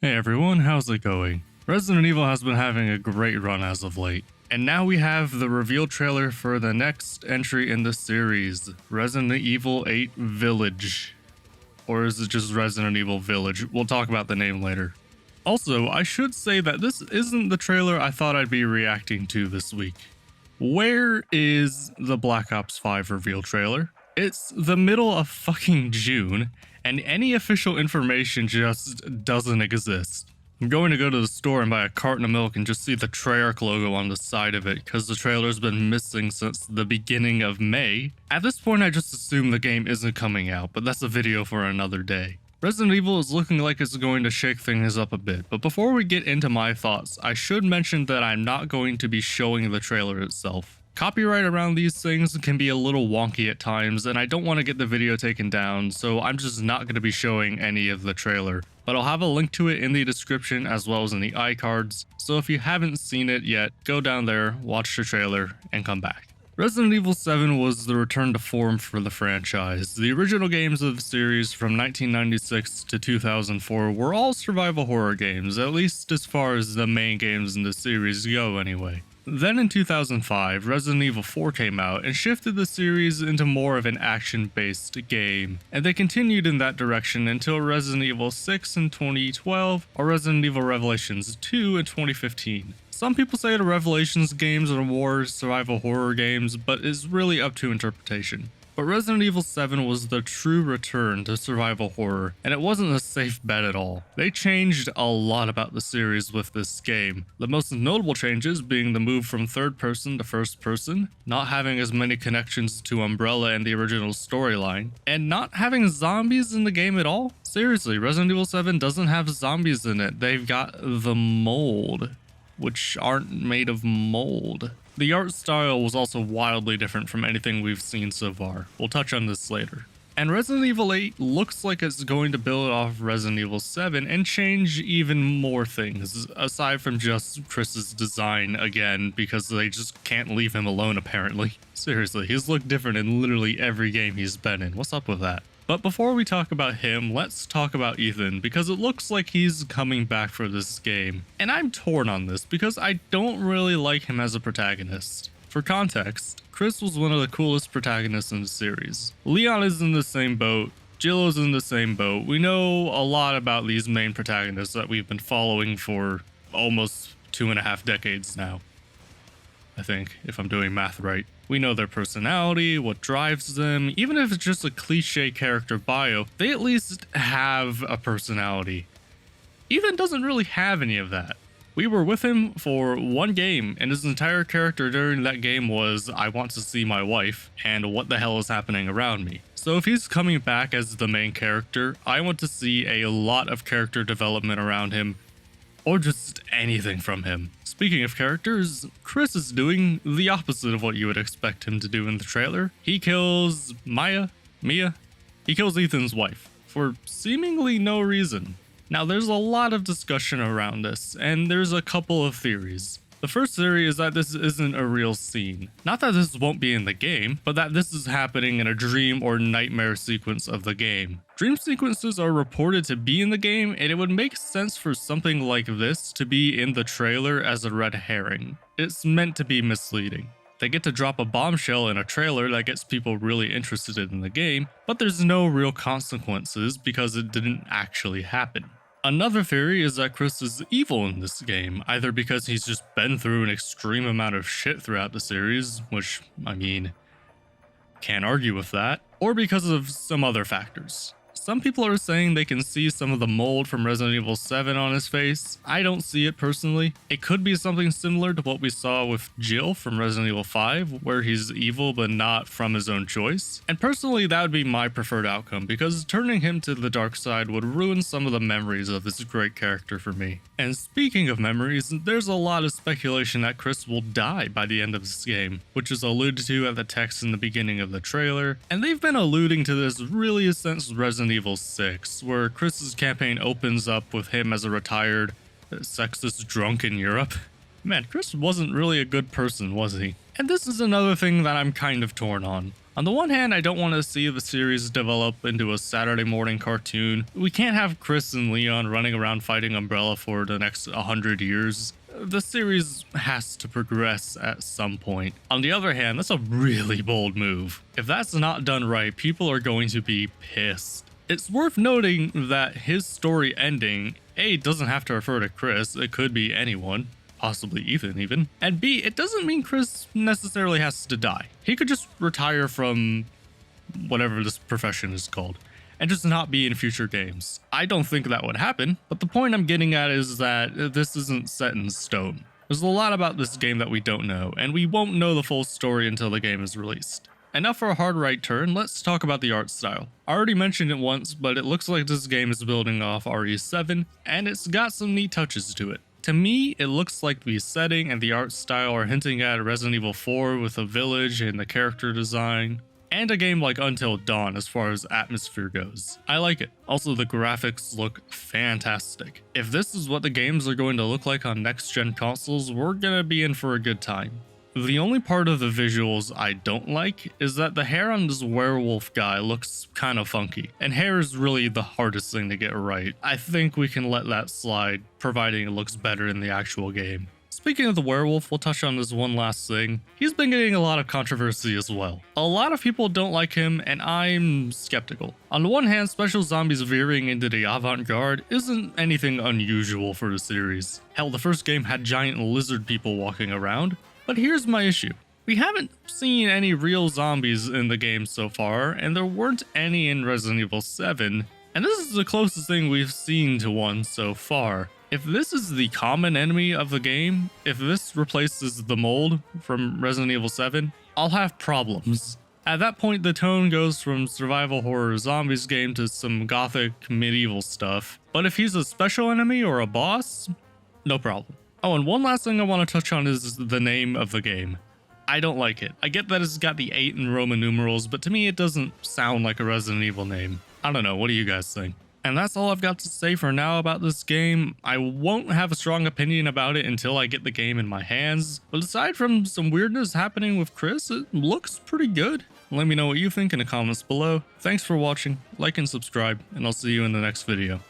Hey everyone, how's it going? Resident Evil has been having a great run as of late, and now we have the reveal trailer for the next entry in the series, Resident Evil 8 Village. Or is it just Resident Evil Village? We'll talk about the name later. Also, I should say that this isn't the trailer I thought I'd be reacting to this week. Where is the Black Ops 5 reveal trailer? It's the middle of fucking June, and any official information just doesn't exist. I'm going to go to the store and buy a carton of milk and just see the Treyarch logo on the side of it, because the trailer's been missing since the beginning of May. At this point, I just assume the game isn't coming out, but that's a video for another day. Resident Evil is looking like it's going to shake things up a bit, but before we get into my thoughts, I should mention that I'm not going to be showing the trailer itself. Copyright around these things can be a little wonky at times, and I don't want to get the video taken down, so I'm just not going to be showing any of the trailer. But I'll have a link to it in the description as well as in the iCards, so if you haven't seen it yet, go down there, watch the trailer, and come back. Resident Evil 7 was the return to form for the franchise. The original games of the series from 1996 to 2004 were all survival horror games, at least as far as the main games in the series go anyway. Then in 2005, Resident Evil 4 came out and shifted the series into more of an action-based game, and they continued in that direction until Resident Evil 6 in 2012 or Resident Evil Revelations 2 in 2015. Some people say the Revelations games are more survival horror games, but it's really up to interpretation. But Resident Evil 7 was the true return to survival horror, and it wasn't a safe bet at all. They changed a lot about the series with this game, the most notable changes being the move from third person to first person, not having as many connections to Umbrella and the original storyline, and not having zombies in the game at all. Seriously, Resident Evil 7 doesn't have zombies in it, they've got the mold, which aren't made of mold. The art style was also wildly different from anything we've seen so far. We'll touch on this later. And Resident Evil 8 looks like it's going to build off Resident Evil 7 and change even more things, aside from just Chris's design again, because they just can't leave him alone apparently. Seriously, he's looked different in literally every game he's been in. What's up with that? But before we talk about him, let's talk about Ethan, because it looks like he's coming back for this game. And I'm torn on this, because I don't really like him as a protagonist. For context, Chris was one of the coolest protagonists in the series. Leon is in the same boat, Jill is in the same boat. We know a lot about these main protagonists that we've been following for almost 2.5 decades now. I think, if I'm doing math right. We know their personality, what drives them, even if it's just a cliche character bio, they at least have a personality. Ethan doesn't really have any of that. We were with him for one game, and his entire character during that game was, I want to see my wife, and what the hell is happening around me. So if he's coming back as the main character, I want to see a lot of character development around him, or just anything from him. Speaking of characters, Chris is doing the opposite of what you would expect him to do in the trailer. He kills Mia? He kills Ethan's wife, for seemingly no reason. Now there's a lot of discussion around this, and there's a couple of theories. The first theory is that this isn't a real scene. Not that this won't be in the game, but that this is happening in a dream or nightmare sequence of the game. Dream sequences are reported to be in the game, and it would make sense for something like this to be in the trailer as a red herring. It's meant to be misleading. They get to drop a bombshell in a trailer that gets people really interested in the game, but there's no real consequences because it didn't actually happen. Another theory is that Chris is evil in this game, either because he's just been through an extreme amount of shit throughout the series, which, I mean, can't argue with that, or because of some other factors. Some people are saying they can see some of the mold from Resident Evil 7 on his face. I don't see it personally. It could be something similar to what we saw with Jill from Resident Evil 5, where he's evil but not from his own choice. And personally, that would be my preferred outcome, because turning him to the dark side would ruin some of the memories of this great character for me. And speaking of memories, there's a lot of speculation that Chris will die by the end of this game, which is alluded to at the text in the beginning of the trailer, and they've been alluding to this really since Resident Evil 6, where Chris's campaign opens up with him as a retired, sexist drunk in Europe. Man, Chris wasn't really a good person, was he? And this is another thing that I'm kind of torn on. On the one hand, I don't want to see the series develop into a Saturday morning cartoon. We can't have Chris and Leon running around fighting Umbrella for the next 100 years. The series has to progress at some point. On the other hand, that's a really bold move. If that's not done right, people are going to be pissed. It's worth noting that his story ending, A, doesn't have to refer to Chris, it could be anyone. Possibly Ethan even. And B, it doesn't mean Chris necessarily has to die. He could just retire from whatever this profession is called and just not be in future games. I don't think that would happen, but the point I'm getting at is that this isn't set in stone. There's a lot about this game that we don't know, and we won't know the full story until the game is released. And now for a hard right turn, let's talk about the art style. I already mentioned it once, but it looks like this game is building off RE7, and it's got some neat touches to it. To me, it looks like the setting and the art style are hinting at Resident Evil 4 with a village and the character design, and a game like Until Dawn as far as atmosphere goes. I like it. Also, the graphics look fantastic. If this is what the games are going to look like on next-gen consoles, we're gonna be in for a good time. The only part of the visuals I don't like is that the hair on this werewolf guy looks kind of funky, and hair is really the hardest thing to get right. I think we can let that slide, providing it looks better in the actual game. Speaking of the werewolf, we'll touch on this one last thing. He's been getting a lot of controversy as well. A lot of people don't like him, and I'm skeptical. On the one hand, special zombies veering into the avant-garde isn't anything unusual for the series. Hell, the first game had giant lizard people walking around. But here's my issue. We haven't seen any real zombies in the game so far, and there weren't any in Resident Evil 7, and this is the closest thing we've seen to one so far. If this is the common enemy of the game, if this replaces the mold from Resident Evil 7, I'll have problems. At that point, the tone goes from survival horror zombies game to some gothic medieval stuff. But if he's a special enemy or a boss, no problem. Oh, and one last thing I want to touch on is the name of the game. I don't like it. I get that it's got the 8 in Roman numerals, but to me it doesn't sound like a Resident Evil name. I don't know, what do you guys think? And that's all I've got to say for now about this game. I won't have a strong opinion about it until I get the game in my hands, but aside from some weirdness happening with Chris, it looks pretty good. Let me know what you think in the comments below. Thanks for watching, like and subscribe, and I'll see you in the next video.